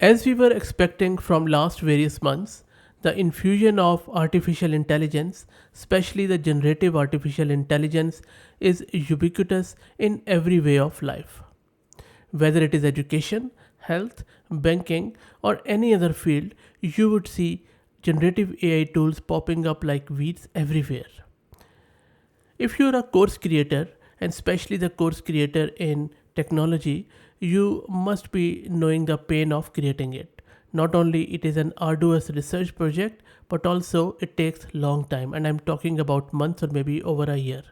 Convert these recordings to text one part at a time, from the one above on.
As we were expecting from last various months, the infusion of artificial intelligence, especially the generative artificial intelligence, is ubiquitous in every way of life. Whether it is education, health, banking, or any other field, you would see generative AI tools popping up like weeds everywhere. If you're a course creator, and especially the course creator in technology, you must be knowing the pain of creating it. Not only it is an arduous research project, but also it takes long time, and I'm talking about months or maybe over a year.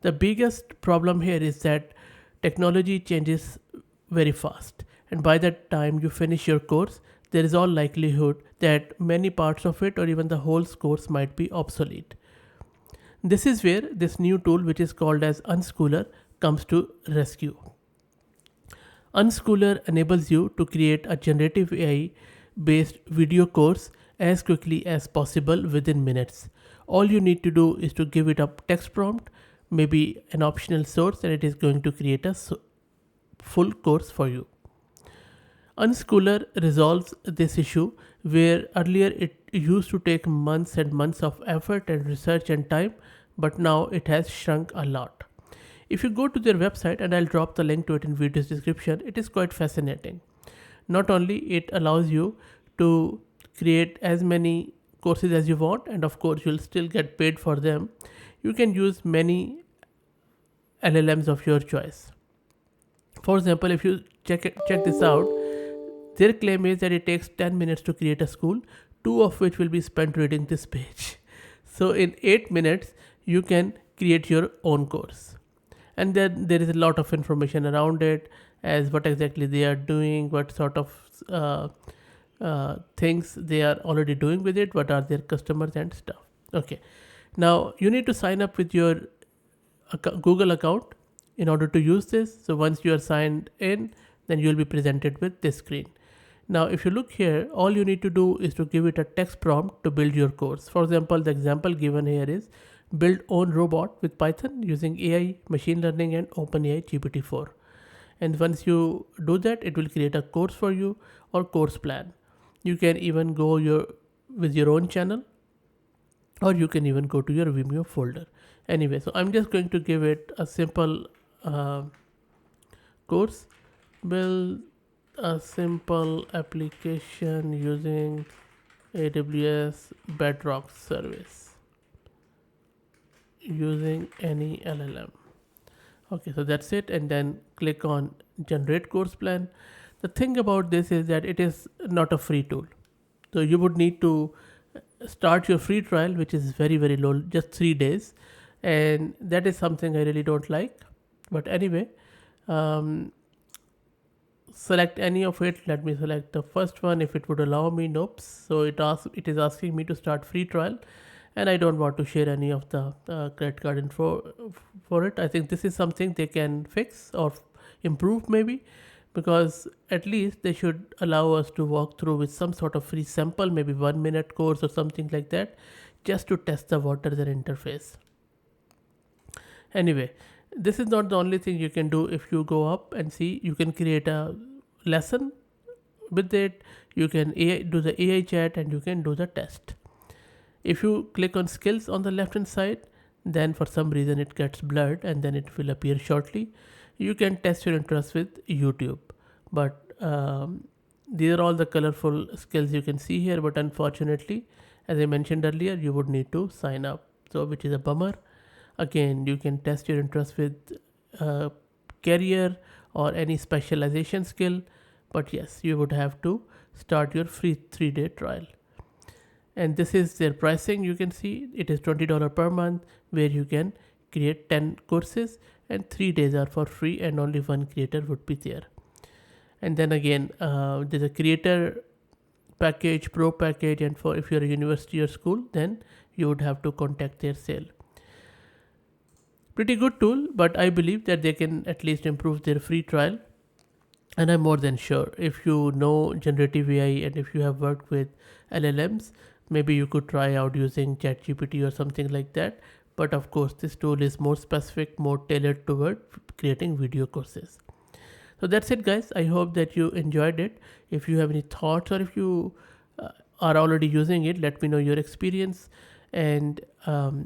The biggest problem here is that technology changes very fast, and by the time you finish your course, there is all likelihood that many parts of it or even the whole course might be obsolete. This is where this new tool, which is called as Unschooler, comes to rescue. Unschooler enables you to create a generative AI based video course as quickly as possible within minutes. All you need to do is to give it a text prompt, maybe an optional source, and it is going to create a full course for you. Unschooler resolves this issue where earlier it used to take months and months of effort and research and time, but now it has shrunk a lot. If you go to their website, and I'll drop the link to it in video's description, it is quite fascinating. Not only it allows you to create as many courses as you want, and of course you'll still get paid for them. You can use many LLMs of your choice. For example, if you check this out, their claim is that it takes 10 minutes to create a school, two of which will be spent reading this page. So in 8 minutes, you can create your own course. And then there is a lot of information around it, as what exactly they are doing, what sort of things they are already doing with it, what are their customers and stuff. Okay, now you need to sign up with your Google account in order to use this. So once you are signed in, then you will be presented with this screen. Now if you look here, all you need to do is to give it a text prompt to build your course. For example, the example given here is build own robot with Python using AI, machine learning and OpenAI GPT-4. And once you do that, it will create a course for you or course plan. You can even go with your own channel, or you can even go to your Vimeo folder. Anyway, so I'm just going to give it a simple course. Build a simple application using AWS Bedrock service using any LLM. Okay, so that's it, and then click on generate course plan. The thing about this is that it is not a free tool. So you would need to start your free trial, which is very, very low, just 3 days. And that is something I really don't like. But anyway, um, select any of it. Let me select the first one if it would allow me. Nope. So it is asking me to start free trial, and I don't want to share any of the credit card info for it. I think this is something they can fix or improve maybe, because at least they should allow us to walk through with some sort of free sample, maybe 1 minute course or something like that, just to test the waters and interface. Anyway, this is not the only thing you can do. If you go up and see, you can create a lesson with it. You can do the AI chat, and you can do the test. If you click on skills on the left hand side, then for some reason it gets blurred and then it will appear shortly. You can test your interest with YouTube, but these are all the colorful skills you can see here. But unfortunately, as I mentioned earlier, you would need to sign up, so which is a bummer. Again, you can test your interest with career or any specialization skill, but yes, you would have to start your free 3-day trial. And this is their pricing. You can see it is $20 per month, where you can create 10 courses, and 3 days are for free, and only one creator would be there. And then again, there's a creator package, pro package, and for if you're a university or school, then you would have to contact their sale. Pretty good tool, but I believe that they can at least improve their free trial. And I'm more than sure, if you know generative AI and if you have worked with LLMs, maybe you could try out using ChatGPT or something like that. But of course, this tool is more specific, more tailored toward creating video courses. So that's it, guys. I hope that you enjoyed it. If you have any thoughts, or if you are already using it, let me know your experience. And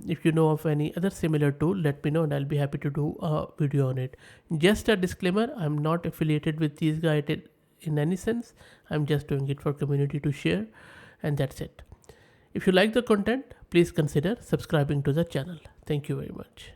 if you know of any other similar tool, let me know, and I'll be happy to do a video on it. Just a disclaimer, I'm not affiliated with these guys in any sense. I'm just doing it for community to share, and that's it. If you like the content, please consider subscribing to the channel. Thank you very much.